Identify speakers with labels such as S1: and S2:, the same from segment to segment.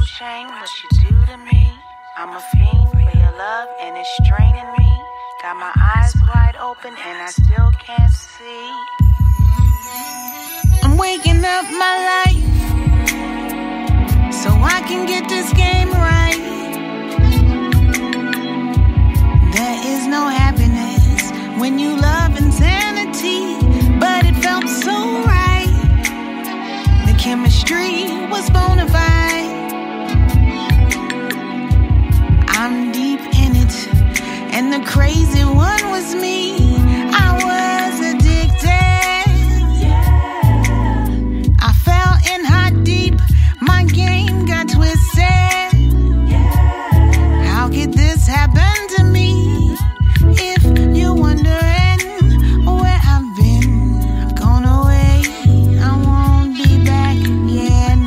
S1: shame what you do to me. I'm a fiend for your love and it's straining me. Got my eyes wide open and I still can't see. I'm waking up my life so I can get this game right. There is no happiness when you love insanity, but it felt so right. The chemistry was bona fide. I'm deep in it, and the crazy one was me. I was addicted. I fell in hot deep. My game got twisted. How could this happen to me? If you're wondering where I've been, I've gone away. I won't be back again.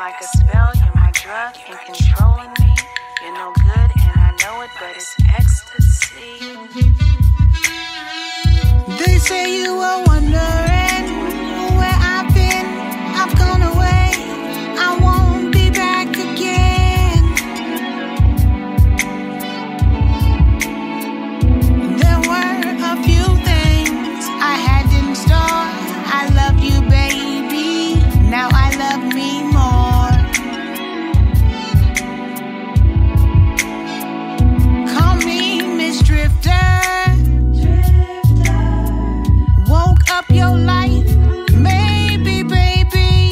S1: Like a spell, you're my drug and controlling me. You're no good and I know it, but it's ecstasy. They say you were wondering where I've been. I've gone away, I won't be back again. There were a few things I had in store. I loved you, baby, now I love me more. Woke up your life, maybe, baby.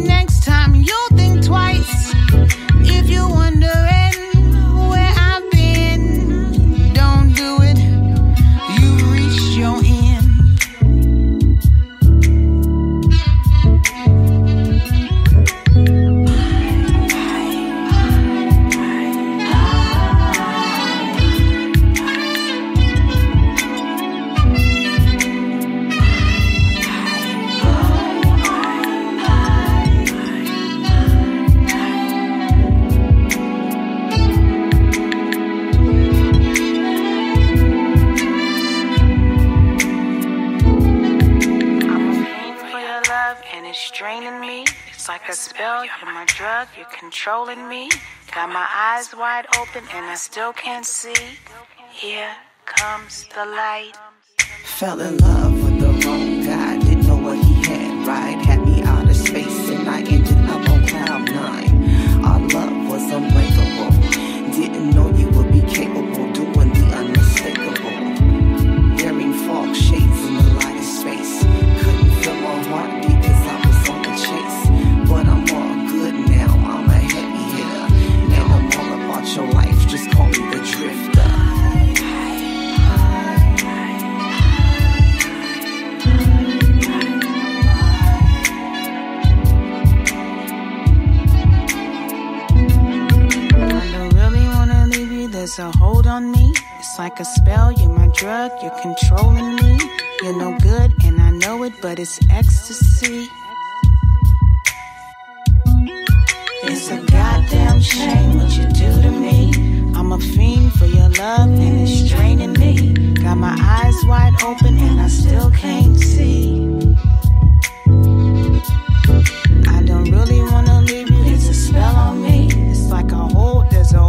S1: Next time you'll think twice. If you're wondering where I've been, don't do it. You reached your end. Draining me, it's like a spell, you're my drug, you're controlling me. Got my eyes wide open and I still can't see. Here comes the light.
S2: Fell in love with the wrong guy, didn't know what he had, right? Had me out of space and I ended up on cloud 9. Our love was unbreakable, didn't know you would be capable, doing the unmistakable. Wearing fog shades in the lightest space, couldn't feel my heartbeat. But I'm all good now, I'm a heavy hitter, and I'm all about your life, just call me the drifter. I don't really wanna leave you, there's a hold on me. It's like a spell, you're my drug, you're controlling me. You're no good and I know it, but it's ecstasy. It's a goddamn shame what you do to me. I'm a fiend for your love and it's draining me. Got my eyes wide open and I still can't see. I don't really wanna leave you, there's a spell on me. It's like a hold, there's a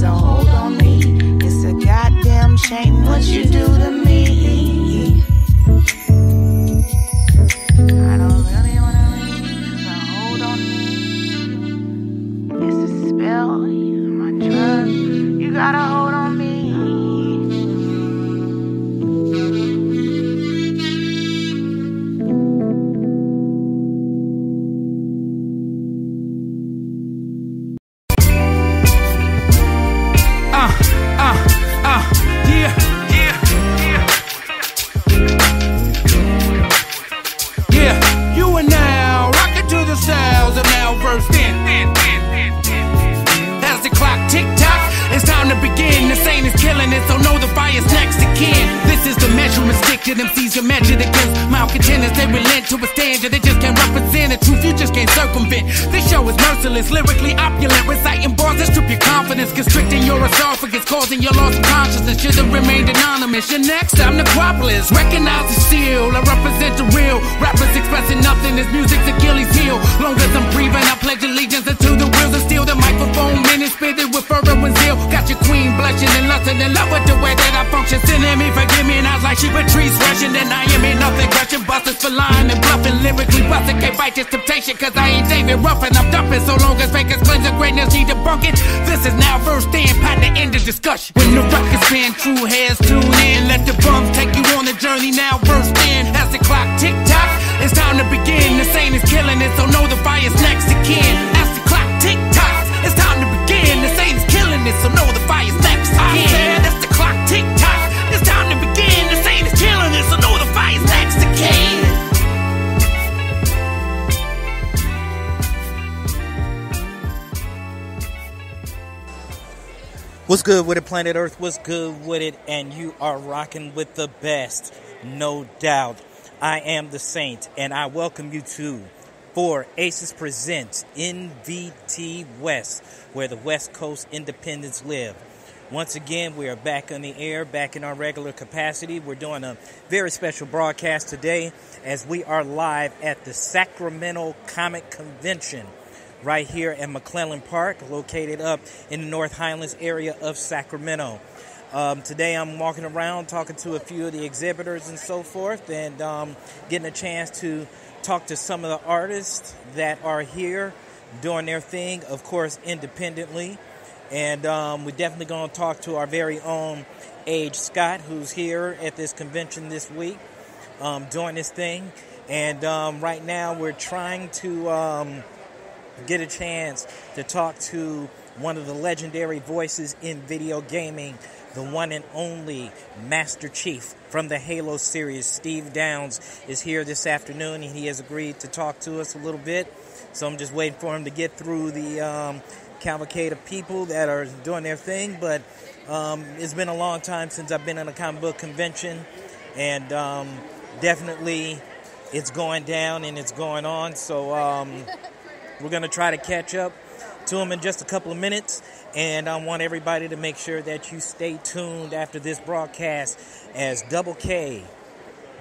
S2: hold on me. It's a goddamn shame what you do to me. I don't really wanna leave you, there's a hold on me. It's a spell, you're my drug, you got a hold on me.
S3: Yeah. danger. Them seas are measured against malcontenders. They relent to a standard. They just can't represent the truth. You just can't circumvent. This show is merciless, lyrically opulent, reciting bars that strip your confidence, constricting your esophagus, causing your loss of consciousness. Should have remained anonymous. You're next, I'm the Necropolis. Recognize the seal, I represent the real. Rappers expressing nothing, this music's Achilles heel. Long as I'm breathing, I pledge allegiance until the wheels of steel. The microphone minute spitted with fervor and zeal. Got your queen blushing and lusting in love with the way that I function. Sending me, forgive me, and I was like she a trees rushing. And I am in nothing, crushing busters for lying and bluffing. Lyrically busting, can't fight this temptation, cause I ain't David Ruffin. I'm dumping so long as fakers claims of greatness need debunking. This is now first stand, patent, end of discussion. When the records spin, true heads tune in. Let the bums take you on the journey now, first in. As the clock tick tock, it's time to begin. The same is killing it, so know the fire's next again. As the clock tick tock, it's time to begin. The same is killing it, so know the fire's next again. I said, as the clock tick tock, it's time to begin. The same is killing it, so know the fire's next again.
S4: What's good with it, planet Earth? What's good with it? And you are rocking with the best, no doubt. I am the Saint, and I welcome you to for Aces Presents Nvt West, where the West Coast independents live. Once again, we are back on the air, back in our regular capacity. We're doing a very special broadcast today as we are live at the Sacramento Comic Convention right here at McClellan Park, located up in the North Highlands area of Sacramento. Today I'm walking around talking to a few of the exhibitors and so forth, and getting a chance to talk to some of the artists that are here doing their thing, of course, independently. And we're definitely going to talk to our very own Age Scott, who's here at this convention this week, doing this thing. And right now we're trying to get a chance to talk to one of the legendary voices in video gaming, the one and only Master Chief from the Halo series. Steve Downs is here this afternoon, and he has agreed to talk to us a little bit. So I'm just waiting for him to get through the cavalcade of people that are doing their thing. But it's been a long time since I've been in a comic book convention, and definitely it's going down and it's going on. So we're going to try to catch up to him in just a couple of minutes, and I want everybody to make sure that you stay tuned after this broadcast as Double K,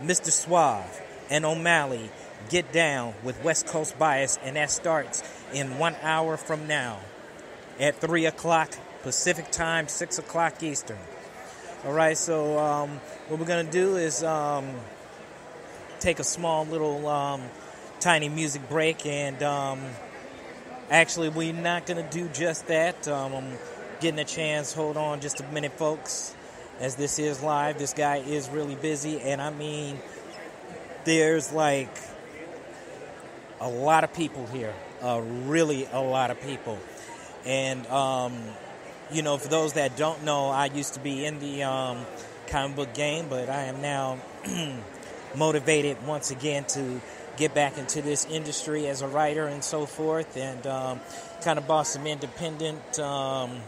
S4: Mr. Suave, and O'Malley get down with West Coast Bias, and that starts in 1 hour from now at 3 o'clock Pacific time, 6 o'clock Eastern. All right, so what we're going to do is take a small little tiny music break, and actually, we're not going to do just that. I'm getting a chance. Hold on just a minute, folks, as this is live. This guy is really busy, and I mean, there's like a lot of people here, really a lot of people. And, you know, for those that don't know, I used to be in the comic book game, but I am now motivated once again to get back into this industry as a writer and so forth, and kind of bought some independent and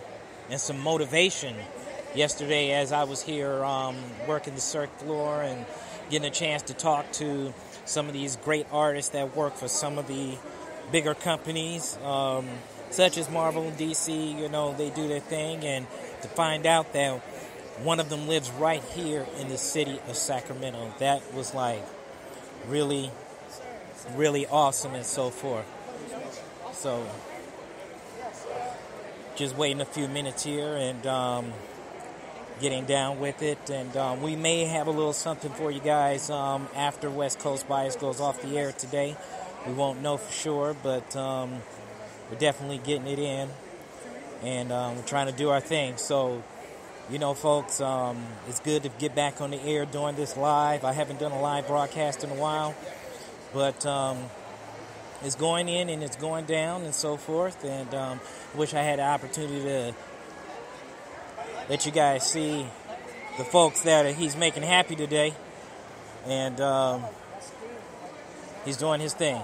S4: some motivation yesterday as I was here working the circ floor and getting a chance to talk to some of these great artists that work for some of the bigger companies, such as Marvel and DC. You know, they do their thing, and to find out that one of them lives right here in the city of Sacramento, that was like really awesome and so forth. So just waiting a few minutes here and getting down with it, and we may have a little something for you guys after West Coast Bias goes off the air today. We won't know for sure, but we're definitely getting it in, and we're trying to do our thing. So, you know, folks, it's good to get back on the air doing this live. I haven't done a live broadcast in a while, but it's going in and it's going down and so forth, and I wish I had the opportunity to let you guys see the folks that he's making happy today, and he's doing his thing.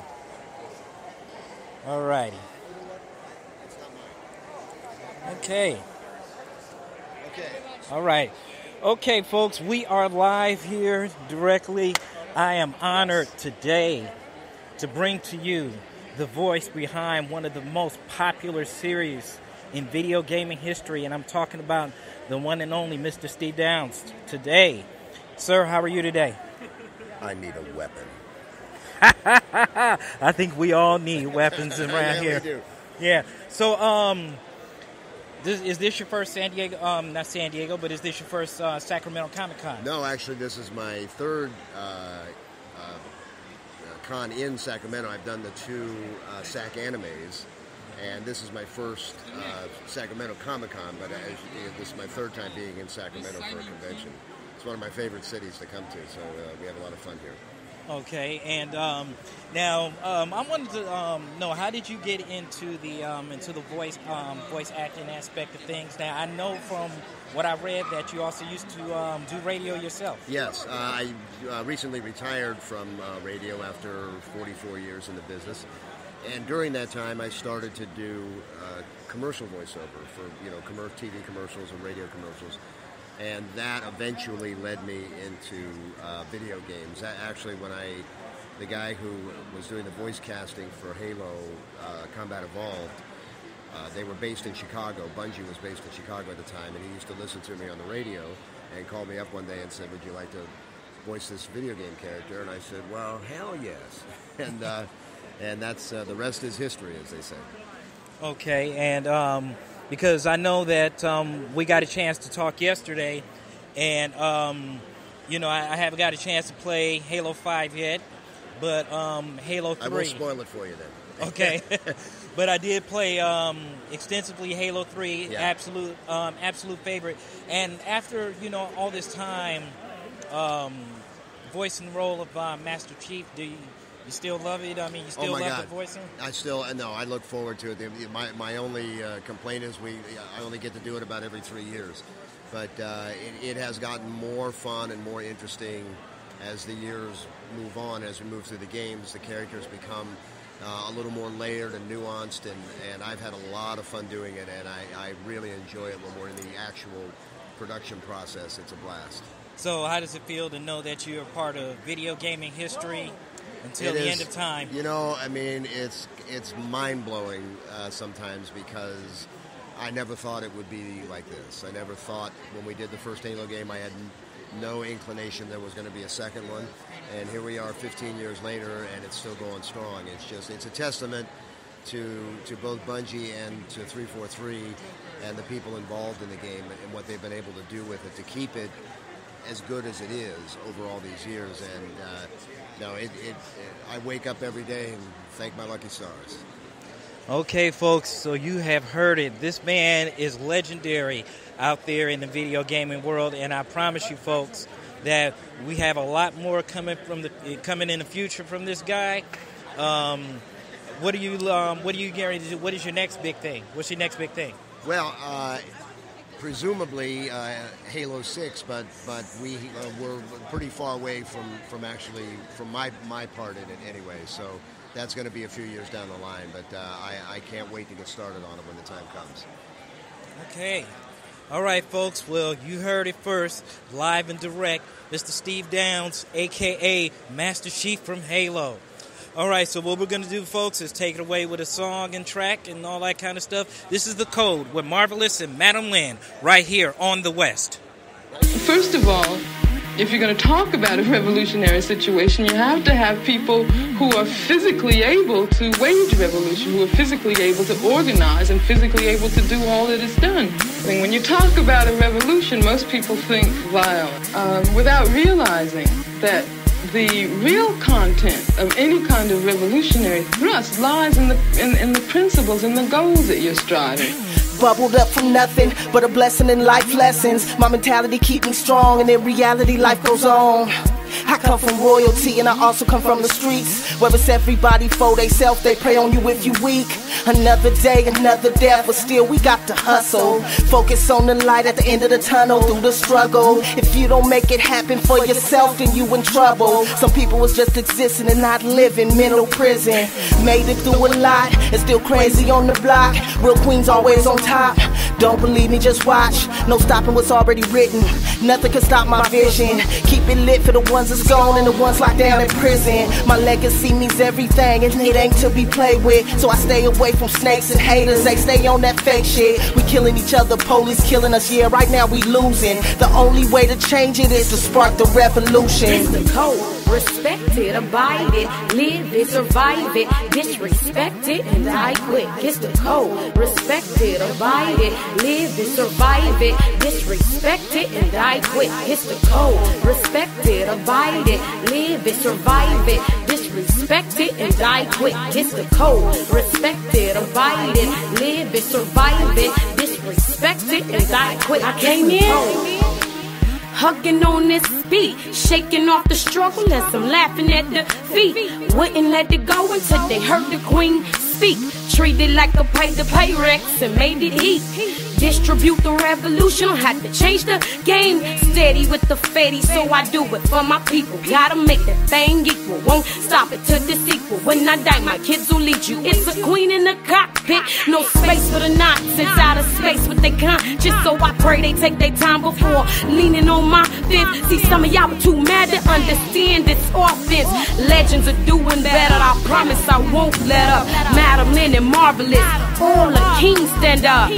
S4: Alrighty. Okay. All right. Okay, folks, we are live here directly. I am honored today to bring to you the voice behind one of the most popular series in video gaming history, and I'm talking about the one and only Mr. Steve Downs today. Sir, how are you today?
S5: I need a weapon.
S4: I think we all need weapons around here.
S5: We do.
S4: Yeah. So, is this your first San Diego? Not San Diego, but is this your first Sacramento Comic-Con?
S5: No, actually, this is my third con in Sacramento. I've done the two SAC animes, and this is my first Sacramento Comic-Con, but this is my third time being in Sacramento for a convention. It's one of my favorite cities to come to, so we have a lot of fun here.
S4: Okay, and now I wanted to know, how did you get into the voice acting aspect of things? Now I know from what I read that you also used to do radio yourself.
S5: Yes, I recently retired from radio after 44 years in the business, and during that time I started to do commercial voiceover for TV commercials and radio commercials. And that eventually led me into video games. Actually, the guy who was doing the voice casting for Halo Combat Evolved, they were based in Chicago. Bungie was based in Chicago at the time, and he used to listen to me on the radio and called me up one day and said, "Would you like to voice this video game character?" And I said, "Well, hell yes." And that's the rest is history, as they say.
S4: Okay, and because I know that we got a chance to talk yesterday, and I haven't got a chance to play Halo 5 yet, but Halo 3.
S5: I won't spoil it for you then.
S4: Okay, but I did play extensively Halo 3,
S5: yeah.
S4: absolute favorite. And after all this time, voicing the role of Master Chief, do you still love it? I mean, you still love the voicing?
S5: I look forward to it. My only complaint is I only get to do it about every 3 years. But it has gotten more fun and more interesting as the years move on. As we move through the games, the characters become a little more layered and nuanced, and I've had a lot of fun doing it, and I really enjoy it when we're in the actual production process. It's a blast.
S4: So how does it feel to know that you're part of video gaming history until the end of time?
S5: I mean, it's mind-blowing sometimes, because I never thought it would be like this. I never thought when we did the first Halo game I had no inclination there was going to be a second one. And here we are 15 years later, and it's still going strong. It's a testament to both Bungie and to 343 and the people involved in the game and what they've been able to do with it to keep it as good as it is over all these years. And I wake up every day and thank my lucky stars.
S4: Okay, folks, so you have heard it. This man is legendary out there in the video gaming world, and I promise you, folks, that we have a lot more coming in the future from this guy. What are you going to do? What is your next big thing? What's your next big thing?
S5: Well, presumably Halo 6, but we're pretty far away from my part in it anyway. So that's going to be a few years down the line. But I can't wait to get started on it when the time comes.
S4: Okay. All right, folks. Well, you heard it first, live and direct. Mr. Steve Downs, a.k.a. Master Chief from Halo. All right, so what we're going to do, folks, is take it away with a song and track and all that kind of stuff. This is The Code with Marvelous and Madam Lynn right here on the West.
S6: First of all, if you're going to talk about a revolutionary situation, you have to have people who are physically able to wage revolution, who are physically able to organize and physically able to do all that is done. I mean, when you talk about a revolution, most people think violence, without realizing that the real content of any kind of revolutionary thrust lies in the principles and the goals that you're striving.
S2: Bubbled up from nothing but a blessing in life lessons. My mentality keep me strong, and in reality life goes on. I come from royalty and I also come from the streets, where it's everybody for they self, they prey on you if you weak. Another day, another death, but still we got to hustle. Focus on the light at the end of the tunnel through the struggle. If you don't make it happen for yourself, then you in trouble. Some people was just existing and not living, mental prison. Made it through a lot, and still crazy on the block. Real queens always on top. Don't believe me, just watch. No stopping what's already written. Nothing can stop my vision. Keep it lit for the ones that's gone and the ones locked down in prison. My legacy means everything and it ain't to be played with. So I stay away from snakes and haters. They stay on that fake shit. We killing each other, police killing us. Yeah, right now we losing. The only way to change it is to spark the revolution.
S7: It's the code. Respect it, abide it, live it, survive it, disrespect it, and die quick. It's the code. Respect it, abide it, live it, survive it, disrespect it, and die quick. It's the code. Respect it, abide it, live it, survive it, disrespect it, and die quick. It's the code. Respect it, abide it, live it, survive it, disrespect it, and die quick. I came in hugging on this beat, shaking off the struggle as I'm laughing at the feet. Wouldn't let it go until they heard the queen speak. Treated like a Pyrex and made it heat. Distribute the revolution, had to change the game. Steady with the fatty, so I do it for my people. Gotta make that thing equal, won't stop it to the sequel. When I die, my kids will lead you. It's a queen in the cockpit, no space for the nonsense. Out of space with their conscience, so I pray they take their time before leaning on my fifth. See, some of y'all are too mad to understand this offense. Legends are doing better, I promise I won't let up. Madam Lynn and Marvelous, all the kings stand up.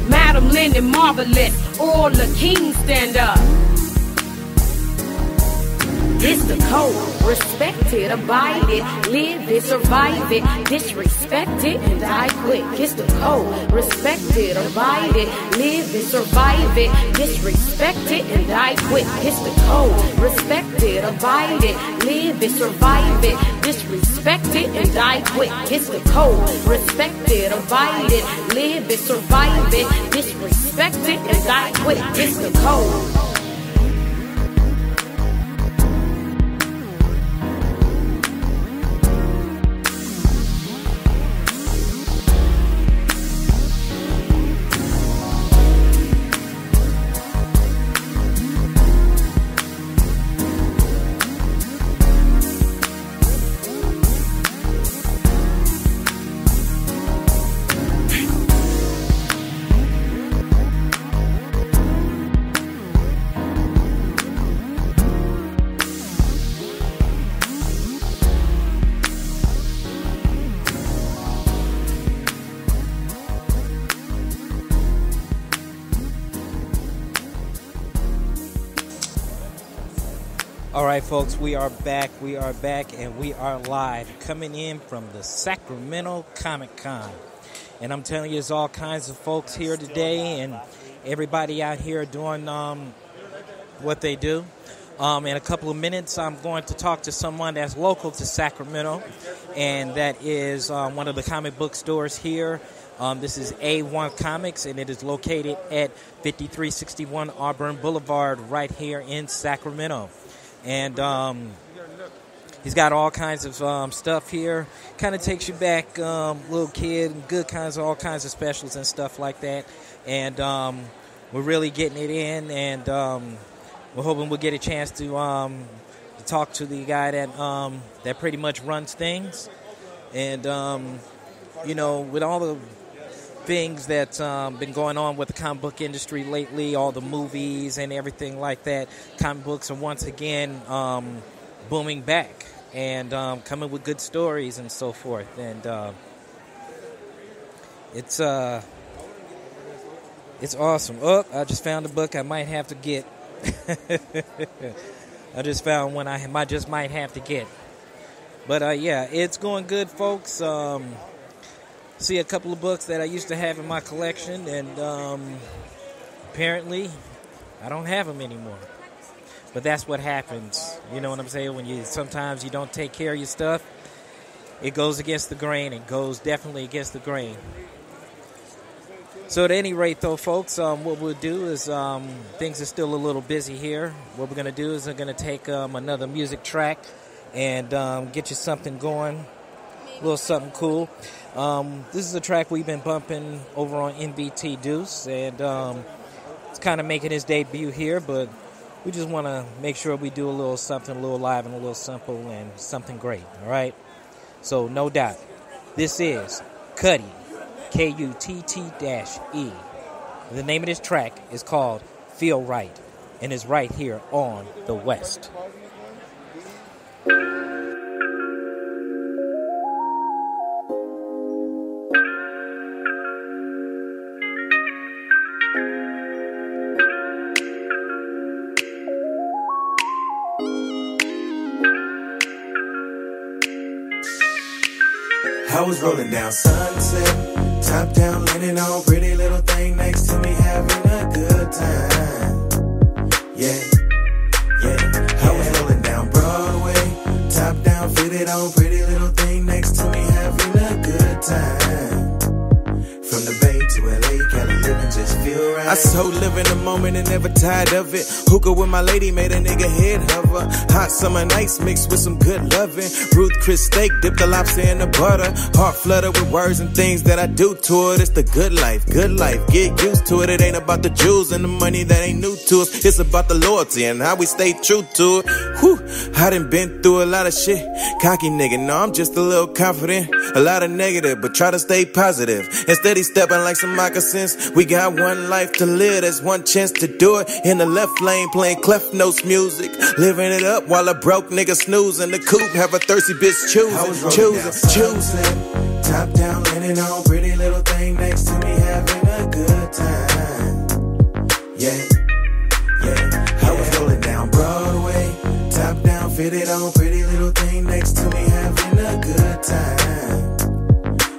S7: Madam Lynn and Marvelous, all the kings stand up. It's the code. Respect it, abide it, live it, survive it, disrespect it, and die quick. It's the code. Respect it, abide it, live it, survive it, disrespect it, and die quick. It's the code. Respect it, abide it, live it, survive it, disrespect it, and die quick. It's the code. Respect it, abide it, live it, survive it, disrespect it, and die quick. It's the code.
S4: All right, folks, we are back, and we are live, coming in from the Sacramento Comic-Con. And I'm telling you, there's all kinds of folks here today, and everybody out here doing what they do. In a couple of minutes, I'm going to talk to someone that's local to Sacramento, and that is one of the comic book stores here. This is A1 Comics, and it is located at 5361 Auburn Boulevard right here in Sacramento. And he's got all kinds of stuff here. Kind of takes you back, little kid, good all kinds of specials and stuff like that. And we're really getting it in, and we're hoping we'll get a chance to talk to the guy that pretty much runs things. And you know, with all the things that's been going on with the comic book industry lately, all the movies and everything like that, comic books are once again booming back and coming with good stories and so forth. And it's awesome. Oh, I just found a book I might have to get. I just found one I just might have to get. But yeah, it's going good, folks. See a couple of books that I used to have in my collection, and apparently I don't have them anymore. But that's what happens. You know what I'm saying? When sometimes you don't take care of your stuff, it goes against the grain. It goes definitely against the grain. So at any rate, though, folks, what we'll do is things are still a little busy here. What we're going to do is we're going to take another music track and get you something going. little something cool. This is a track we've been bumping over on Nvt Deuce, and it's kind of making his debut here, but we just want to make sure we do a little something, a little live and a little simple and something great, all right? So, no doubt, this is Cuddy, Kutt-E. The name of this track is called Feel Right, and is right here on the West.
S8: I was rolling down Sunset, top down, landing on pretty little thing next to me, having a good time. Yeah, yeah. I was rolling down Broadway, top down, fitted on pretty little thing next to me, having a good time. From the Bay to LA, Cali living just feel right. I so live in the moment and never tired of it. Hookah with my lady made a nigga head hover. Hot summer nights mixed with some good loving. Ruth Chris steak, dip the lobster in the butter. Heart flutter with words and things that I do to it. It's the good life, get used to it. It ain't about the jewels and the money that ain't new to us. It's about the loyalty and how we stay true to it. Whew, I done been through a lot of shit. Cocky nigga, no, I'm just a little confident. A lot of negative, but try to stay positive. Instead he stepping like some moccasins. We got one life to live, there's one chance to do it. In the left lane playing Clef Notes music, living it up while a broke nigga snoozing. The coupe have a thirsty bitch choosing. Top down, landing on pretty little thing next to me, having a good time. Yeah, yeah. I was rolling down Broadway, top down, fitted on pretty little thing next to me, having a good time.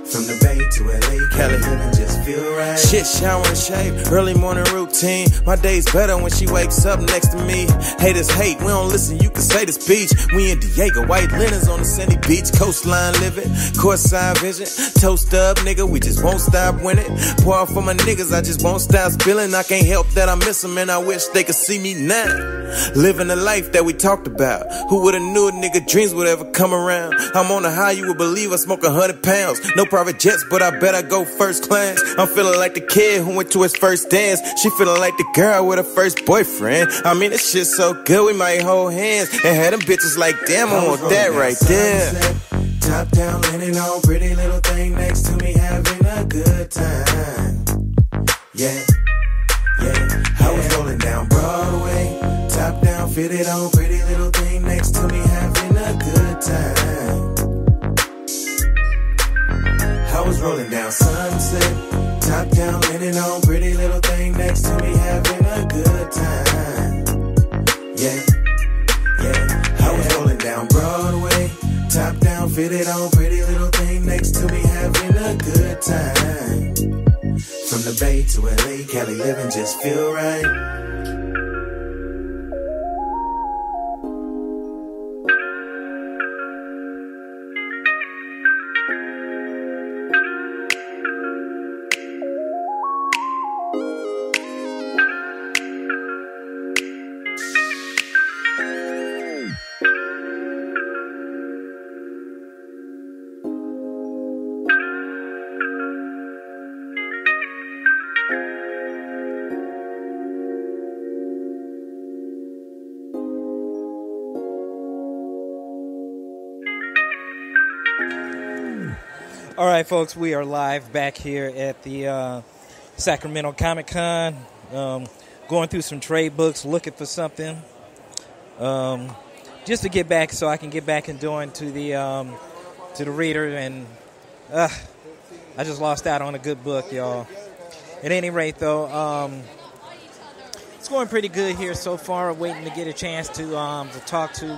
S8: From the Bay to LA, Cali living just feel right. Shit, shower and shave, early morning routine. My day's better when she wakes up next to me. Haters hate, we don't listen, you can say this beach. We in Diego, white linens on the sandy beach. Coastline living, courtside vision. Toast up, nigga, we just won't stop winning. Pour out for my niggas, I just won't stop spilling. I can't help that I miss them and I wish they could see me now. Living the life that we talked about. Who would've knew a nigga dreams would ever come around? I'm on a high, you would believe I smoke 100 pounds. No private jets, but I bet I go first class. I'm feeling like the kid who went to his first dance. She feeling like the girl with her first boyfriend. I mean, this shit so good, we might hold hands and have them bitches like, damn, I want that right there. Top down, landing on pretty little thing next to me, having a good time. Yeah, yeah. I was rolling down Broadway, top down, fitted on pretty little thing next to me, having a good time. I was rolling down Sunset, top down, landing on pretty little thing next to me, having a good time. Yeah, yeah. I was rolling down Broadway, top down, fitted on pretty little thing next to me, having a good time. From the Bay to LA, Cali living just feel right.
S4: All right, folks, we are live back here at the Sacramento Comic Con, going through some trade books, looking for something, just to get back, so I can get back and doing to the reader. And I just lost out on a good book, y'all. At any rate, though, it's going pretty good here so far. Waiting to get a chance to talk to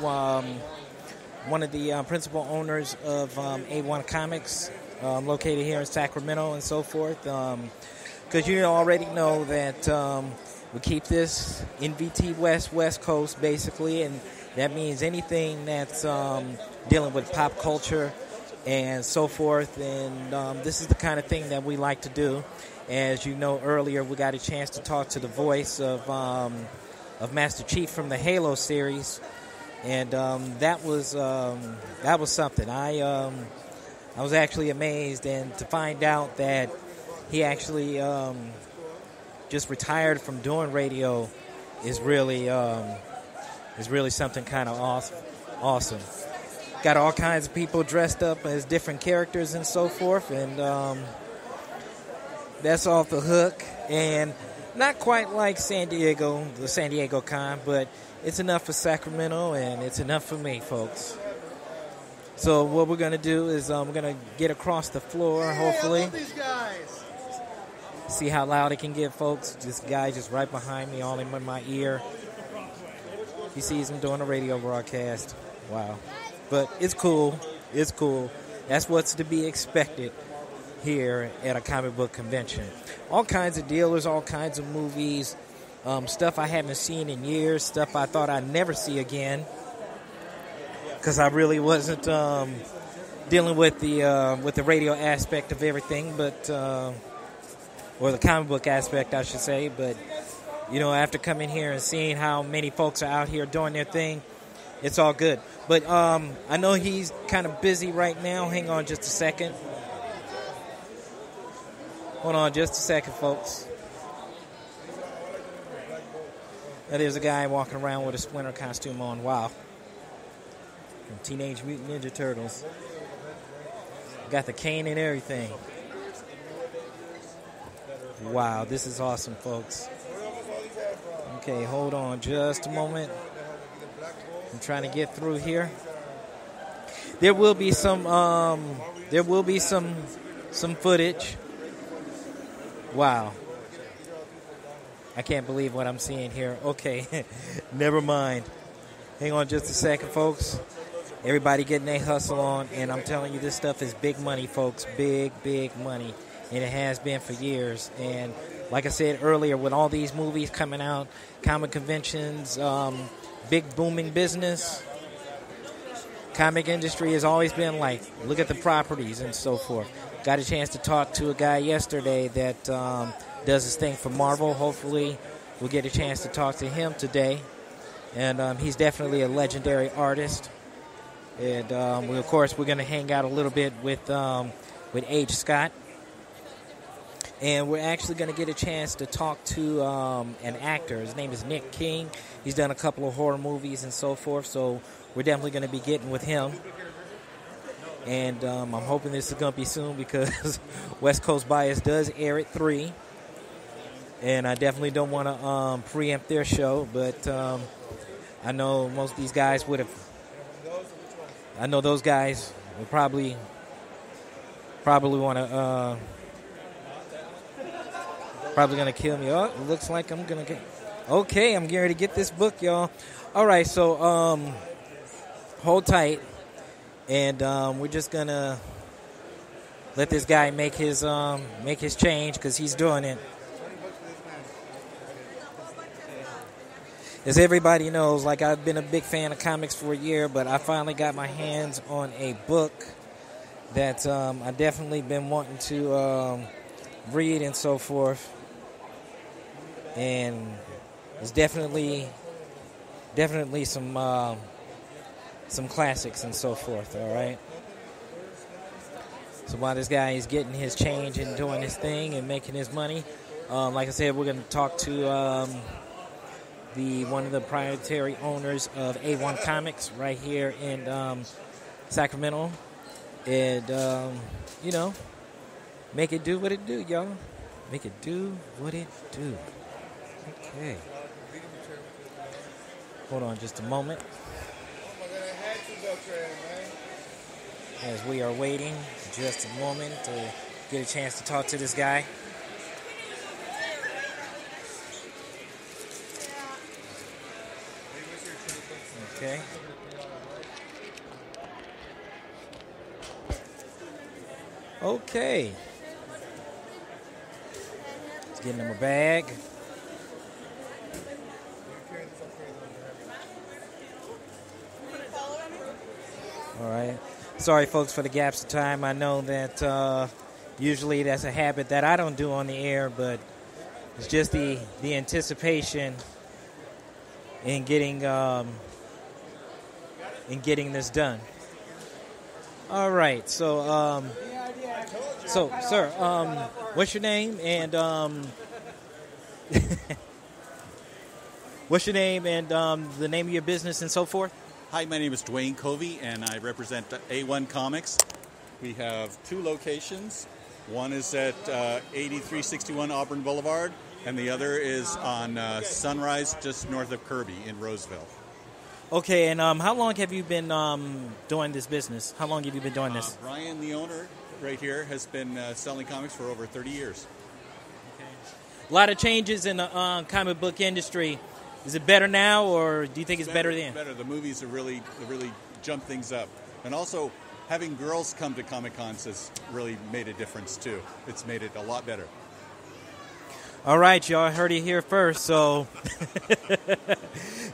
S4: one of the principal owners of A1 Comics, located here in Sacramento and so forth. Because you already know that we keep this Nvt West Coast, basically, and that means anything that's dealing with pop culture and so forth. And this is the kind of thing that we like to do. As you know, earlier we got a chance to talk to the voice of Master Chief from the Halo series, and that was something. I was actually amazed, and to find out that he actually just retired from doing radio is really something kind of awesome. Got all kinds of people dressed up as different characters and so forth, and that's off the hook. And not quite like the San Diego Con, but it's enough for Sacramento, and it's enough for me, folks. So what we're going to do is we're going to get across the floor, hopefully.
S5: I love these guys.
S4: See how loud it can get, folks. This guy just right behind me, all in my ear. He sees him doing a radio broadcast. Wow. But it's cool. It's cool. That's what's to be expected here at a comic book convention. All kinds of dealers, all kinds of movies, stuff I haven't seen in years, stuff I thought I'd never see again, because I really wasn't dealing with the radio aspect of everything, but or the comic book aspect, I should say. But you know, after coming here and seeing how many folks are out here doing their thing, it's all good. But I know he's kind of busy right now. Hang on just a second. Hold on just a second, folks. Now, there's a guy walking around with a Splinter costume on. Wow. From Teenage Mutant Ninja Turtles. Got the cane and everything. Wow, this is awesome, folks. Okay, hold on just a moment. I'm trying to get through here. There will be some footage. Wow. I can't believe what I'm seeing here. Okay, never mind. Hang on just a second, folks. Everybody getting their hustle on, and I'm telling you, this stuff is big money, folks. Big, big money. And it has been for years. And like I said earlier, with all these movies coming out, comic conventions, big booming business, comic industry has always been like, look at the properties and so forth. Got a chance to talk to a guy yesterday that does his thing for Marvel. Hopefully we'll get a chance to talk to him today. And he's definitely a legendary artist. And of course we're going to hang out a little bit with H. Scott. And we're actually going to get a chance to talk to an actor. His name is Nick King. He's done a couple of horror movies and so forth. So we're definitely going to be getting with him. And I'm hoping this is going to be soon, because West Coast Bias does air at 3. And I definitely don't want to preempt their show. But I know most of these guys would have. I know those guys will probably want to. Probably going to kill me. Oh, it looks like I'm going to get... Okay, I'm getting ready to get this book, y'all. All right, so hold tight. And we're just going to let this guy make his change, because he's doing it. As everybody knows, like, I've been a big fan of comics for a year, but I finally got my hands on a book that I've definitely been wanting to read and so forth. And it's definitely some classics and so forth, all right? So while this guy is getting his change and doing his thing and making his money, like I said, we're going to talk to one of the proprietary owners of A1 Comics right here in Sacramento. And, you know, make it do what it do, y'all. Make it do what it do. Okay. Hold on just a moment. As we are waiting just a moment to get a chance to talk to this guy. Okay. Okay. Let's get him a bag. All right. Sorry, folks, for the gaps of time. I know that usually that's a habit that I don't do on the air, but it's just the anticipation in getting this done. All right. So, sir, what's your name and what's your name and the name of your business and so forth?
S9: Hi, my name is Dwayne Covey, and I represent A1 Comics. We have 2 locations. One is at 8361 Auburn Boulevard, and the other is on Sunrise, just north of Kirby in Roseville.
S4: Okay, and how long have you been doing this business? How long have you been doing this?
S9: Brian, the owner, right here, has been selling comics for over 30 years.
S4: Okay. A lot of changes in the comic book industry. Is it better now, or do you think it's better then?
S9: Better. The movies have really jumped things up. And also, having girls come to Comic-Cons has really made a difference, too. It's made it a lot better.
S4: All right, y'all heard it here first, so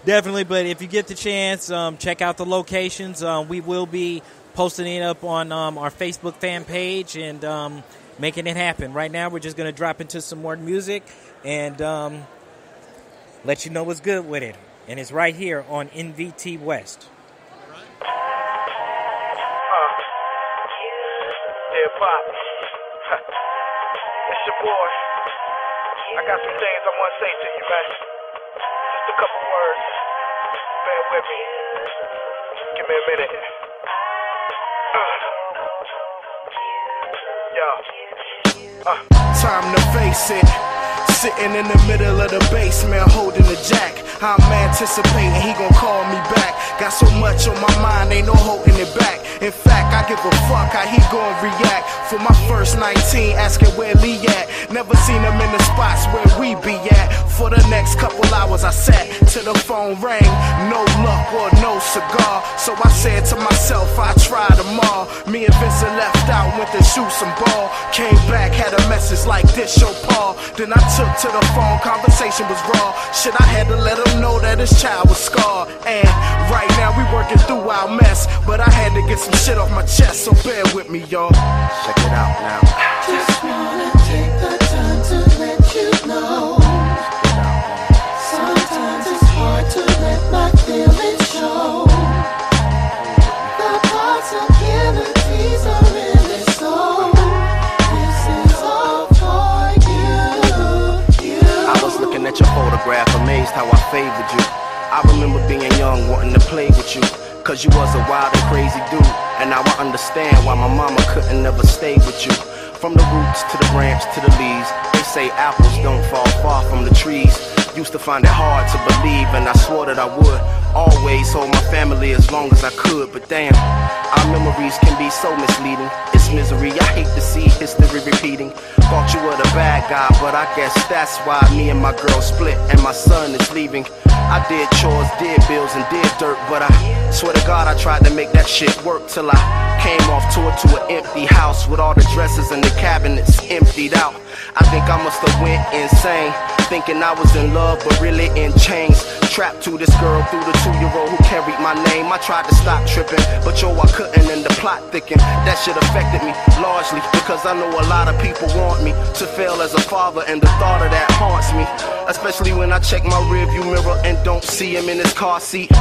S4: definitely. But if you get the chance, check out the locations. We will be posting it up on our Facebook fan page and making it happen. Right now, we're just going to drop into some more music and let you know what's good with it. And it's right here on Nvt West.
S10: Yeah, Pop. It's your boy. I got some things I want to say to you, man. Just a couple words. Bear with me. Give me a minute. Time to face it. Sitting in the middle of the basement holding the jack. I'm anticipating he gon' call me back. Got so much on my mind, ain't no holding it back. In fact, I give a fuck how he gon' react. For my first 19, asking where Lee at. Never seen him in the spots where we be at. For the next couple hours I sat till the phone rang. No luck or no cigar. So I said to myself, I try them all. Me and Vincent left out, went to shoot some ball. Came back, had a message like this, show Paul. Then I took to the phone, conversation was raw. Shit, I had to let him know that his child was scarred. And right now we working through our mess, but I had to get some shit off my chest, so bear with me, y'all. Check it out now.
S1: Just wanna take the time to let you know. Sometimes it's hard to let my feelings show. The possibilities are really so. This is all for you.
S10: I was looking at your photograph, amazed how I favored you. I remember being young, wanting to play with you. Cause you was a wild and crazy dude. And now I understand why my mama couldn't ever stay with you. From the roots to the branch to the leaves, they say apples don't fall far from the trees. Used to find it hard to believe, and I swore that I would always hold my family as long as I could. But damn, our memories can be so misleading. It's misery, I hate to see history repeating. Thought you were the bad guy, but I guess that's why me and my girl split and my son is leaving. I did chores, did bills, and did dirt, but I swear to God I tried to make that shit work till I came off tour to an empty house with all the dresses and the cabinets emptied out. I think I must have went insane, thinking I was in love but really in chains. Trapped to this girl through the 2-year-old who carried my name. I tried to stop tripping, but yo, I couldn't, and the plot thickened. That shit affected me largely because I know a lot of people want me to fail as a father, and the thought of that haunts me. Especially when I check my rearview mirror and don't see him in his car seat.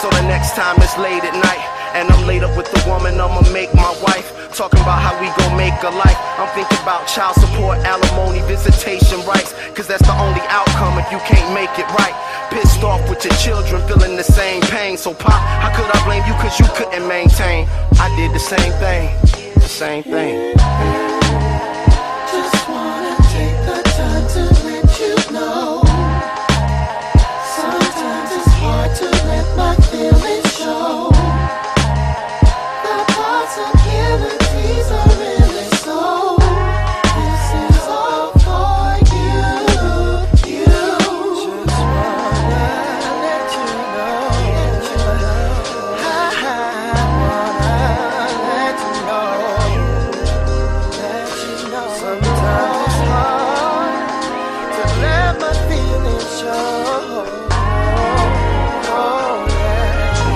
S10: So the next time it's late at night and I'm laid up with the woman I'ma make my wife, talking about how we gon' make a life, I'm thinking about child support, alimony, visitation rights, cause that's the only outcome if you can't make it right. Pissed off with your children feeling the same pain. So Pop, how could I blame you cause you couldn't maintain? I did the same thing, the same thing.
S1: Just wanna take the time to let you know. Sometimes it's hard to let my feelings show. The possibilities are really so. This is all for you. You just wanna let you know. I wanna let you know. Sometimes it's hard to let my feelings show. Oh, yeah.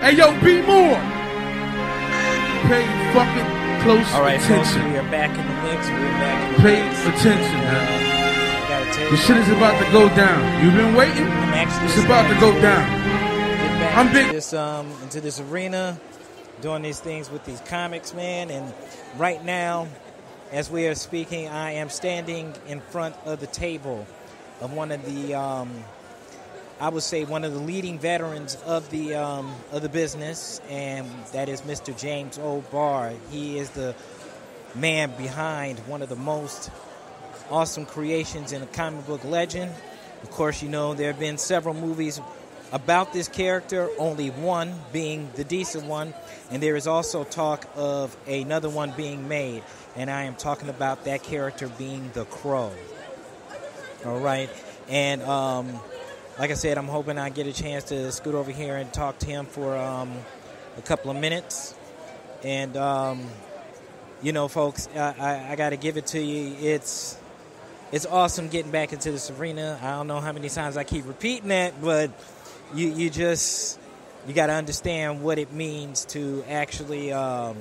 S11: Hey, yo, be more. Pay fucking close
S4: All right, folks,
S11: attention.
S4: we are back in the mix. We're back in the
S11: Pay
S4: mix.
S11: attention, man.
S4: Gotta tell you,
S11: The shit is about to go down. You've been waiting?
S4: I'm actually
S11: It's about to go down.
S4: Get back
S11: I'm
S4: into
S11: big.
S4: into this arena, doing these things with these comics, man. And right now, as we are speaking, I am standing in front of the table of one of the, I would say, one of the leading veterans of the business, and that is Mr. James O. Barr. He is the man behind one of the most awesome creations in a comic book legend. Of course, you know, there have been several movies about this character, only one being the decent one, and there is also talk of another one being made, and I am talking about that character being the Crow. All right, and like I said, I'm hoping I get a chance to scoot over here and talk to him for a couple of minutes. And, you know, folks, I got to give it to you. It's awesome getting back into this arena. I don't know how many times I keep repeating that, but you got to understand what it means to actually, you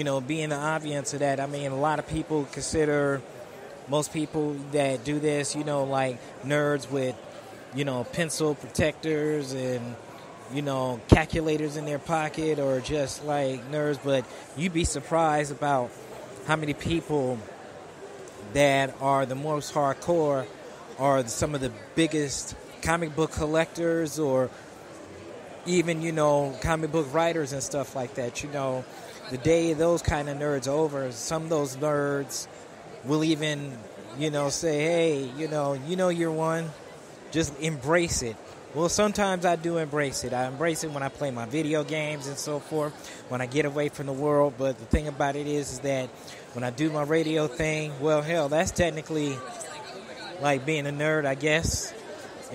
S4: know, be in the audience of that. I mean, a lot of people consider... Most people that do this, you know, like nerds with, you know, pencil protectors and, you know, calculators in their pocket, or just like nerds. But you'd be surprised about how many people that are the most hardcore are some of the biggest comic book collectors, or even, you know, comic book writers and stuff like that. You know, the day those kind of nerds are over, some of those nerds will even, you know, say, hey, you know you're one. Just embrace it. Well, sometimes I do embrace it. I embrace it when I play my video games and so forth, when I get away from the world. But the thing about it is that when I do my radio thing, well, hell, that's technically like being a nerd, I guess,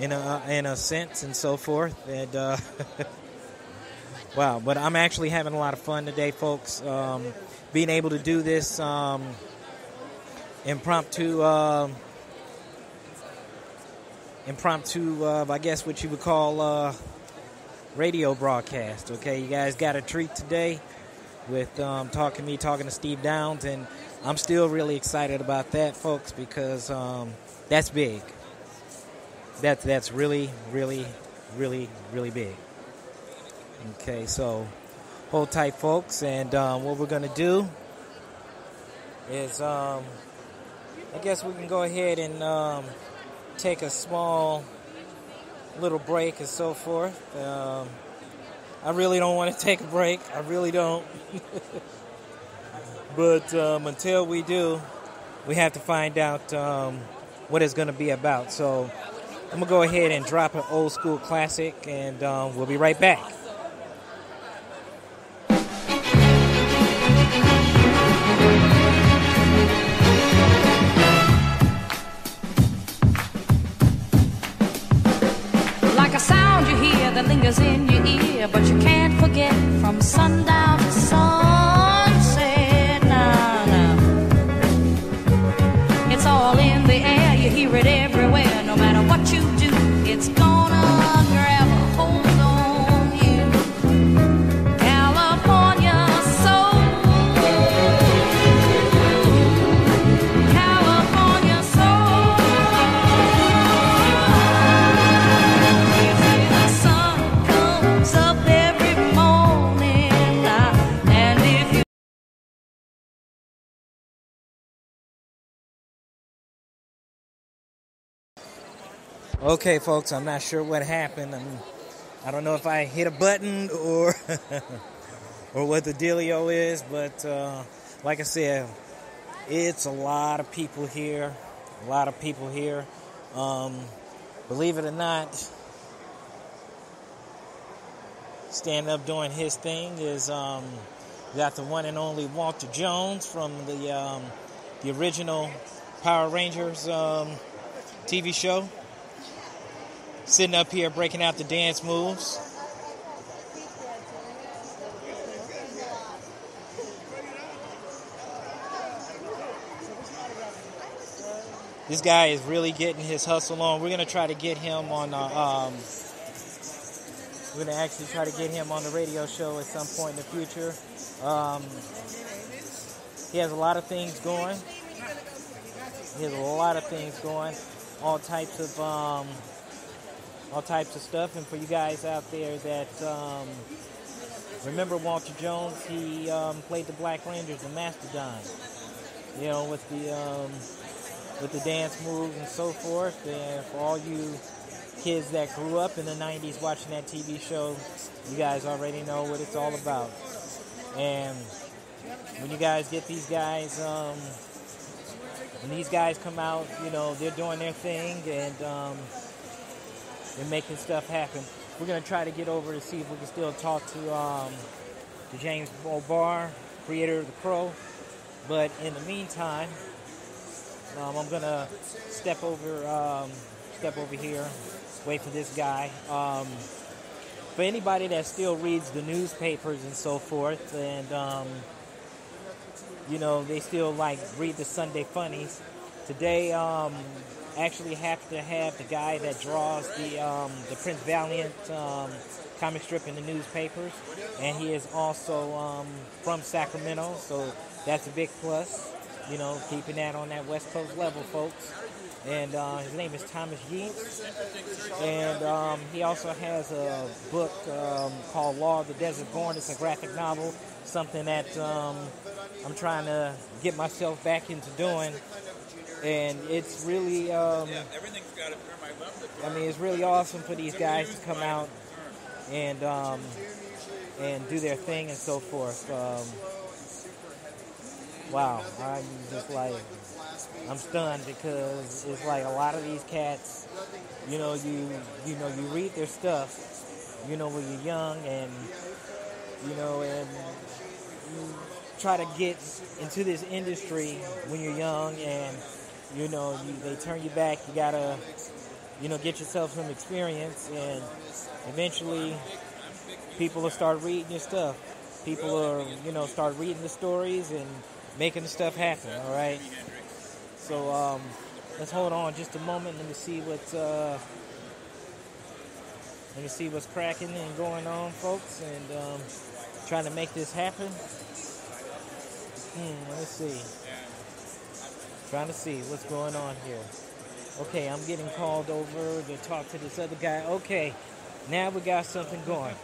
S4: in a sense and so forth. And wow, but I'm actually having a lot of fun today, folks. Being able to do this impromptu, I guess what you would call radio broadcast. Okay, you guys got a treat today with talking to Steve Downs, and I'm still really excited about that, folks, because that's big. That's really, really, really, really big. Okay, so hold tight, folks, and what we're gonna do is I guess we can go ahead and take a small little break and so forth. I really don't want to take a break. I really don't. But until we do, we have to find out what it's going to be about. So I'm going to go ahead and drop an old school classic, and we'll be right back.
S12: That lingers in your ear, but you can't forget from sundown to sunset. Nah. It's all in the air, you hear it everywhere. No matter what you do, it's gonna grab a hold on you. California soul, California soul. Up every morning, and if you
S4: Okay, folks, I'm not sure what happened. I don't know if I hit a button or or what the dealio is, but like I said, it's a lot of people here. Believe it or not, standing up doing his thing is got the one and only Walter Jones from the original Power Rangers TV show, sitting up here breaking out the dance moves. This guy is really getting his hustle on. We're going to try to get him on We're going to actually try to get him on the radio show at some point in the future. He has a lot of things going. All types of stuff. And for you guys out there that remember Walter Jones, he played the Black Rangers, the Mastodon. You know, with the dance moves and so forth. And for all you kids that grew up in the 90s watching that TV show, you guys already know what it's all about. And when you guys get these guys, when these guys come out, you know, they're doing their thing and they're making stuff happen. We're going to try to get over to see if we can still talk to James O'Barr, creator of The Crow. But in the meantime, I'm going to step over here, wait for this guy. For anybody that still reads the newspapers and so forth, and you know, they still read the Sunday funnies. Today, actually have to have the guy that draws the Prince Valiant comic strip in the newspapers, and he is also from Sacramento, so that's a big plus. You know, keeping that on that West Coast level, folks. And his name is Thomas Yeats. And he also has a book called Law of the Desert Born. It's a graphic novel, something that I'm trying to get myself back into doing. And it's really, it's really awesome for these guys to come out and do their thing and so forth. Wow, I'm just I'm stunned because it's like a lot of these cats, you know, you read their stuff, you know, when you're young, and you know, and you try to get into this industry when you're young, and you know, they turn you back. You gotta, you know, get yourself some experience, and eventually people will start reading your stuff. People are, you know, start reading the stories and making the stuff happen. All right. So let's hold on just a moment. Let me see what's cracking and going on, folks, and trying to make this happen. Let's see. Trying to see what's going on here. Okay, I'm getting called over to talk to this other guy. Okay, now we got something going.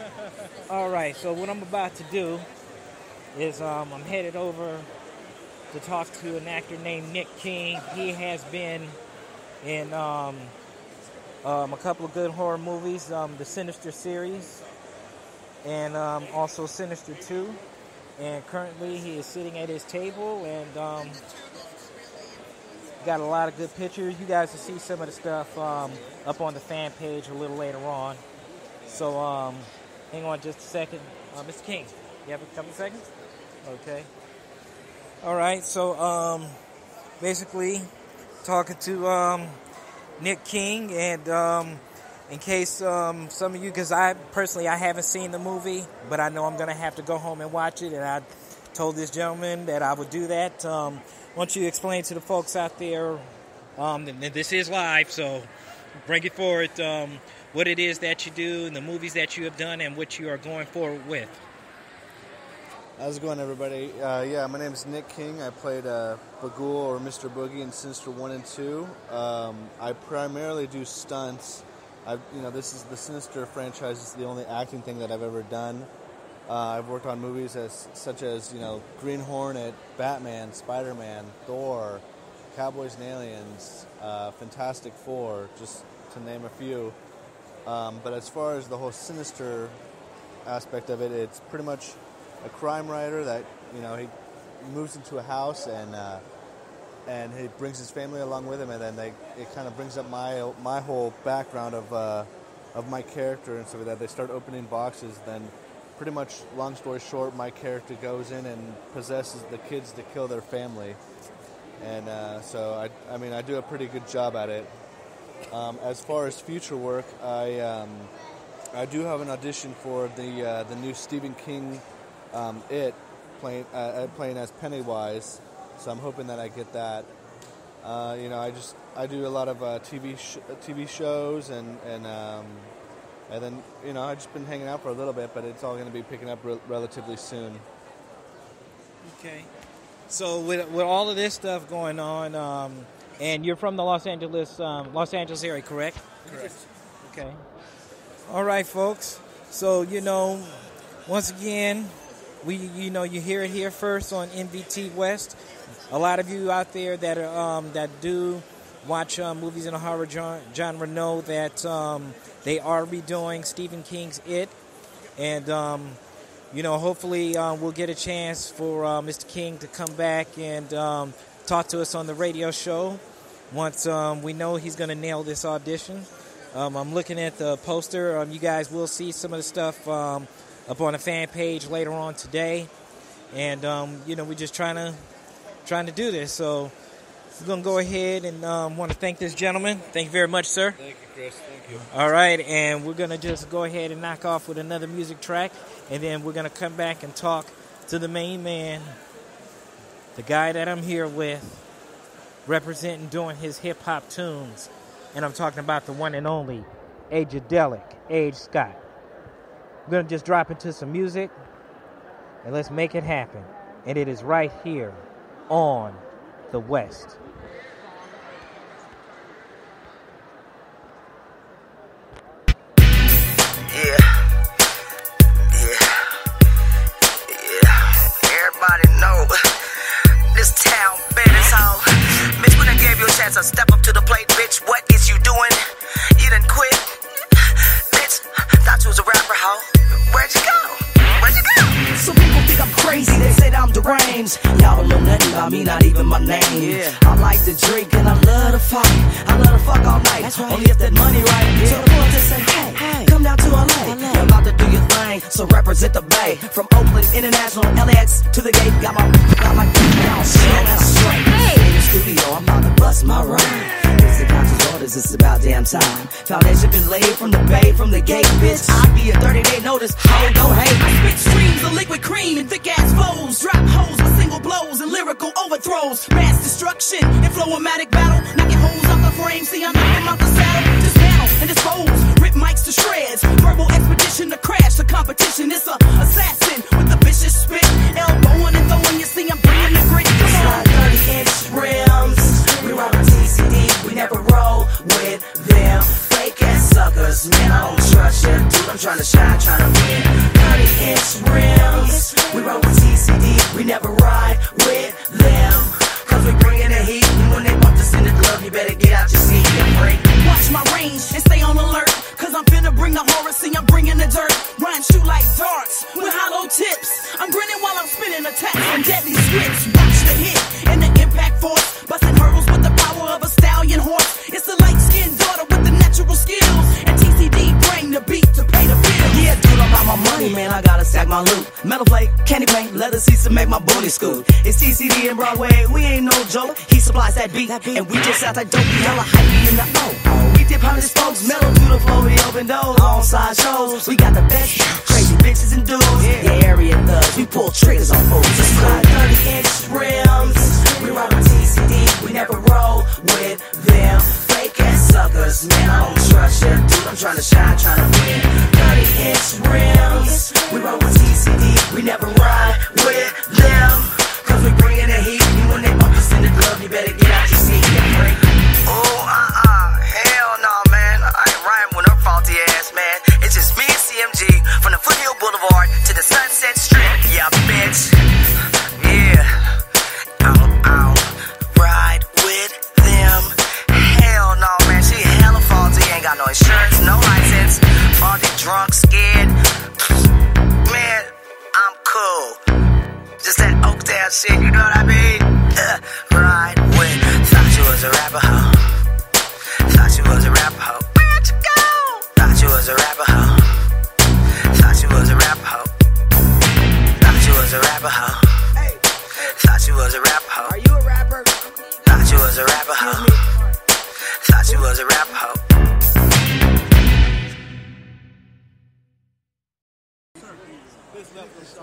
S4: All right, so what I'm about to do is I'm headed over to talk to an actor named Nick King. He has been in a couple of good horror movies, the Sinister series, and also Sinister 2. And currently he is sitting at his table and got a lot of good pictures. You guys will see some of the stuff up on the fan page a little later on. So hang on just a second. Mr. King, you have a couple of seconds? Okay. All right, so basically talking to Nick King, and in case some of you, because I haven't seen the movie, but I know I'm going to have to go home and watch it, and I told this gentleman that I would do that. Why don't you explain to the folks out there, and this is live, so bring it forward, what it is that you do and the movies that you have done and what you are going forward with.
S13: How's it going, everybody? My name is Nick King. I played Bagul, or Mr. Boogie, in Sinister 1 and 2. I primarily do stunts. This is the Sinister franchise. It's the only acting thing that I've ever done. I've worked on movies such as Green Hornet, Batman, Spider-Man, Thor, Cowboys and Aliens, Fantastic Four, just to name a few. But as far as the whole Sinister aspect of it, it's pretty much a crime writer that he moves into a house and he brings his family along with him, and then it kind of brings up my whole background of my character and stuff like that. They start opening boxes, then pretty much, long story short, my character goes in and possesses the kids to kill their family, and so I do a pretty good job at it. As far as future work, I do have an audition for the new Stephen King playing as Pennywise, so I'm hoping that I get that. I do a lot of TV shows and And then, I've just been hanging out for a little bit, but it's all going to be picking up relatively soon.
S4: Okay. So with all of this stuff going on, and you're from the Los Angeles area, correct?
S13: Correct.
S4: Okay. All right, folks. So, once again, you hear it here first on Nvt West. A lot of you out there that are that do watch movies in the horror genre know that they are redoing Stephen King's It, and hopefully we'll get a chance for Mr. King to come back and talk to us on the radio show once we know he's going to nail this audition. I'm looking at the poster. You guys will see some of the stuff up on the fan page later on today, and we're just trying to do this. So we're going to go ahead and want to thank this gentleman. Thank you very much, sir.
S13: Thank you, Chris. Thank you.
S4: All right, and we're going to just go ahead and knock off with another music track, and then we're going to come back and talk to the main man, the guy that I'm here with, representing doing his hip-hop tunes, and I'm talking about the one and only Agedelic, Age Scott. We're going to just drop into some music, and let's make it happen, and it is right here on the West.
S14: Everybody know this town business hoe. Bitch, when I gave you a chance to step up to the plate, bitch, what is you doing? You done quit, bitch. Thought you was a rapper hoe. Where'd you go? Some people think I'm crazy, they say that I'm deranged. Y'all don't know nothing about me, not even my name. I like to drink and I love to fight. I love to fuck all night, only if that money right. So the boy just said, hey, come down to LA. You're about to do your thing, so represent the Bay. From Oakland International, LAX to the gate. Got my down slow and straight. In the studio, I'm about to bust my rhyme. It's the conscious orders, it's about damn time. Foundation been laid from the Bay, from the gate, bitch. I'll be a 30-day notice, ho, don't hate. I spit streams of liquid cream and thick ass flows. Drop hoes with single blows and lyrical overthrows. Mass destruction and flow-o-matic battle. Knocking hoes off the frame, see I'm knocking out the saddle. Dismantle and dispose, rip mics to shreds. Verbal expedition to crash the competition. It's a assassin with a vicious spit. Elbowing and throwing, you see I'm bringing the grit. Come on. 30-inch rims, we rock with TCD, we never roll with them. Fake ass suckers, man, I don't trust you. Dude, I'm trying to shine, trying to win. 30-inch rims, we roll with TCD, we never ride with them. Cause we bringing the heat, and when they bump us in the club, you better get out your seat and break. Watch my range and stay on alert, cause I'm finna bring the horror, see I'm bringing the dirt. Rhyme shoot like darts, with hollow tips. I'm grinning while I'm spinning attacks and deadly scripts. Watch the hit and the impact force, busting hurdles with the power of a stallion horse. It's the light-skinned daughter with the natural skills, and TCD bring the beat to pay the bill. Yeah, dude, I'm about my money, man, I gotta stack my loot. Metal plate, candy paint, leather seats to make my booty scoot. It's TCD and Broadway, we ain't no joke. He supplies that beat, and we just out that dope. We hella hypey in the O. We dip hundreds folks, metal to the floor, we open doors. On side shows, we got the best crazy bitches and dudes. Yeah, area thugs, we pull triggers on fools. Just 30-inch rims, we rock with TCD, we never roll with them. Fake ass suckers, man, I don't trust you. Dude, I'm trying to shine, trying to win. 30-inch rims, we roll with TCD, we never ride with them. Cause we bringing the heat, and when they bump us in the club, you better get out your seat and break. Oh, hell no, man. I ain't rhyming with her faulty ass, man. It's just me and CMG from the Foothill Boulevard to the Sunset Strip. Yeah, bitch. Yeah. I'll ride with them. Hell no, man. She hella faulty. Ain't got no insurance, no license. Faulty, drunk, scared. Man, I'm cool. Just that Oakdale shit, you know what I mean? Ride with. Thought you was a rapper, hoe. Thought you was a rapper, hoe. Where'd you go? Thought you was a rapper, hoe. Thought you was a rapper, hoe. Thought you was a rapper, hoe. Thought you was a rapper, hoe. Are you a rapper? Thought you was a rapper, hoe. Thought you was a rapper, hoe.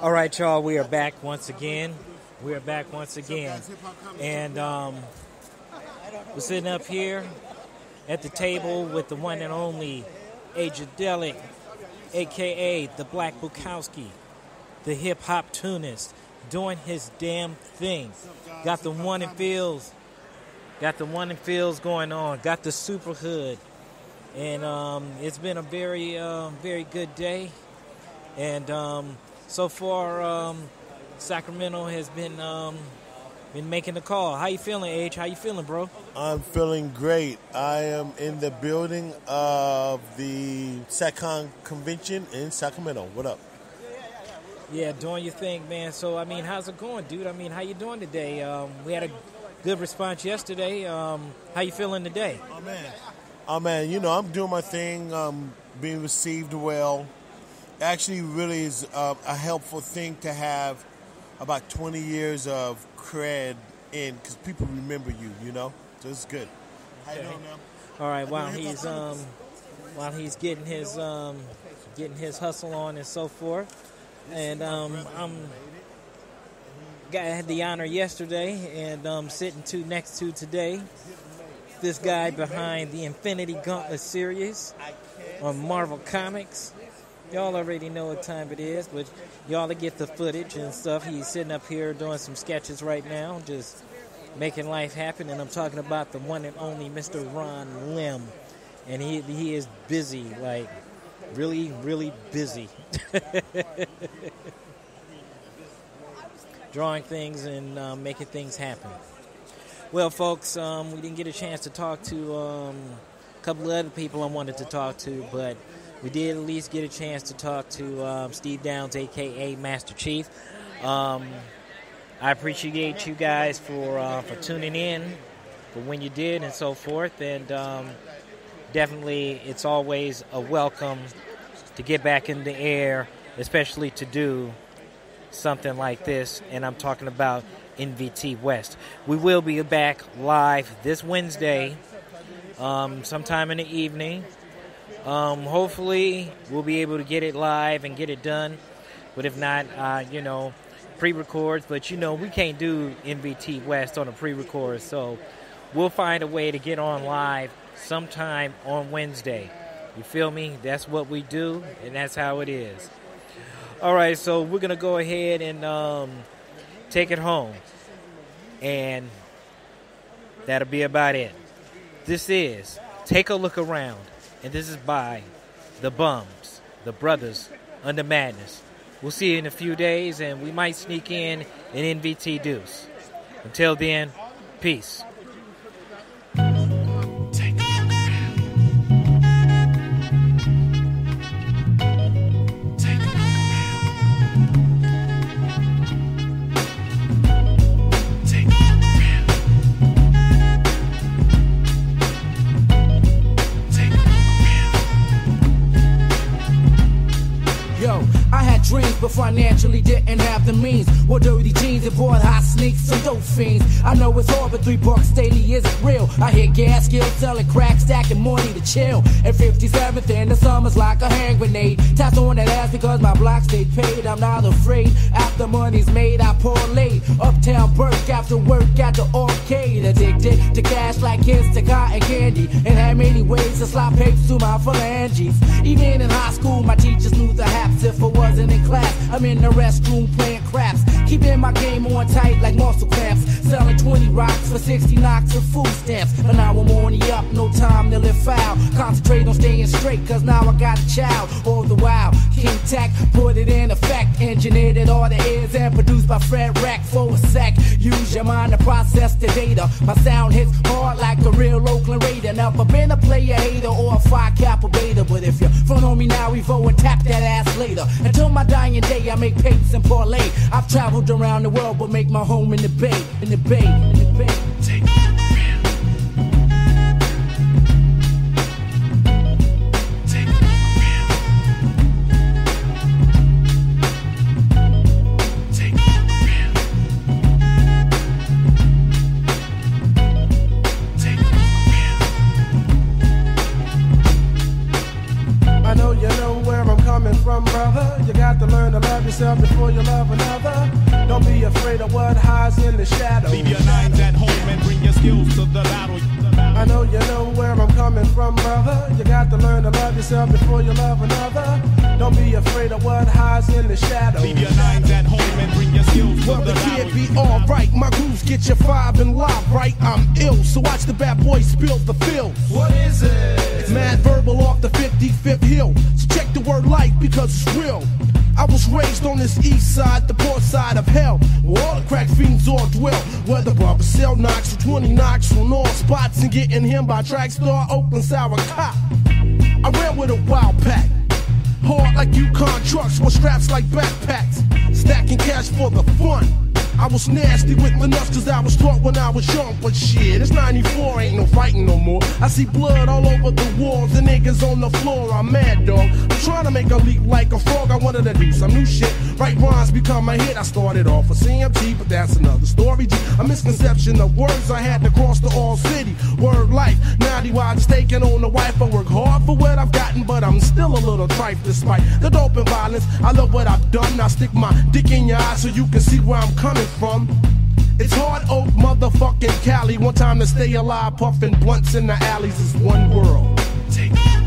S4: All right, y'all, we are back once again. And we're sitting up here at the table with the one and only Agedelic, a.k.a. the Black Bukowski, the hip-hop tunist, doing his damn thing. Got the one and feels going on. Got the super hood. And it's been a very, very good day. And so far, Sacramento has been making the call. How you feeling, Age? How you feeling, bro?
S15: I'm feeling great. I am in the building of the SACCON convention in Sacramento. What up?
S4: Yeah, doing your thing, man. So, I mean, how's it going, dude? I mean, how you doing today? We had a good response yesterday. How you feeling today?
S15: Oh, man, you know, I'm doing my thing, being received well. Actually, really is a helpful thing to have about 20 years of cred in, because people remember you, you know? So it's good. How you doing, man?
S4: All right, while he's getting his hustle on and so forth. And I had the honor yesterday, and sitting next to today, this guy behind the Infinity Gauntlet series on Marvel Comics. Y'all already know what time it is, but y'all to get the footage and stuff. He's sitting up here doing some sketches right now, just making life happen. And I'm talking about the one and only Mr. Ron Lim. And he is busy, like really, really busy. Drawing things and making things happen. Well, folks, we didn't get a chance to talk to a couple of other people I wanted to talk to, but we did at least get a chance to talk to Steve Downs, a.k.a. Master Chief. I appreciate you guys for tuning in, for when you did and so forth, and definitely it's always a welcome to get back in the air, especially to do something like this, and I'm talking about Nvt West. We will be back live this Wednesday, sometime in the evening. Hopefully, we'll be able to get it live and get it done, but if not, pre-records, but we can't do Nvt West on a pre-record, so we'll find a way to get on live sometime on Wednesday. You feel me? That's what we do, and that's how it is. All right, so we're going to go ahead and take it home, and that'll be about it. This is Take a Look Around, and this is by The Bums, the Brothers Under Madness. We'll see you in a few days, and we might sneak in an NVT Deuce. Until then, peace.
S16: Dreams, but financially didn't have the means. Wore dirty jeans and bought hot sneaks and dope fiends. I know it's hard, but $3 daily isn't real. I hear gas skills selling crack, stacking money to chill. At 57th in the summer's like a hand grenade. Tapped on that ass because my block stayed paid. I'm not afraid. After money's made, I parlay. Uptown Burke after work at the arcade. Addicted to cash like kids to cotton candy. And had many ways to slide papers to my phalanges. Even in high school, my teachers knew the haps. If I wasn't in class, I'm in the restroom playing craps. Keeping my game on tight like muscle cramps. Selling 20 rocks for 60 knocks of food stamps. But now I'm on the up, no time to live foul. Concentrate on staying straight, cause now I got a child. All the while, King Tech put it in effect. Engineered it all the ears and produced by Fred Rack for a sec. Use your mind to process the data. My sound hits hard like a real Oakland Raider. Never been a player hater or a 5 Kappa beta. But if you're front on me now, we vote and tap that ass later. Until my dying day, I make papers and parlay. I've traveled around the world, but make my home in the Bay. In the Bay, in the Bay. Take
S17: from, brother. You got to learn to love yourself before you love another. Don't be afraid of what hides in the shadows.
S18: Leave your nines at home and bring your skills to the battle.
S17: I know you know where I'm coming from, brother. You got to learn to love yourself before you love another. Don't be afraid of what hides in the shadows.
S18: Leave your nines at home and bring your skills to
S17: well,
S18: the
S17: kid
S18: battle.
S17: be alright. My grooves get you five and live, right? I'm ill, so watch the bad boy spill the field.
S18: What is it?
S17: Mad verbal off the 55th hill. So check the word life because it's real. I was raised on this east side, the port side of hell, where all the crack fiends all dwell. Where the barber sell knocks for 20 knocks on all spots and getting him by track star Oakland Sour Cop. I ran with a wild pack, hard like Yukon trucks with straps like backpacks, stacking cash for the fun. I was nasty with the nuts cause I was taught when I was young. But shit, it's 94, ain't no fighting no more. I see blood all over the walls, the niggas on the floor. I'm mad, dog. I'm trying to make a leap like a frog. I wanted to do some new shit. Right rhymes become a hit. I started off with CMT, but that's another story. G. A misconception of words I had to cross the all city. Word life. Now I just taking on the wife. I work hard for what I've gotten, but I'm still a little trife despite the dope and violence. I love what I've done. Now stick my dick in your eye so you can see where I'm coming from. It's hard oak motherfucking Cali. One time to stay alive, puffing blunts in the alleys is one world. Take it.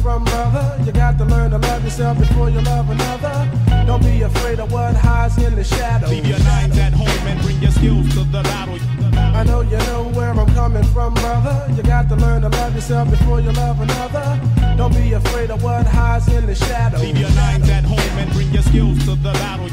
S17: From brother, you got to learn to love yourself before you love another. Don't be afraid of what hides in the shadows.
S18: Leave your nines at home and bring your skills to the battle.
S17: I know you know where I'm coming from, brother. You got to learn to love yourself before you love another. Don't be afraid of what hides in the shadows.
S18: Leave your nines at home and bring your skills to the battle.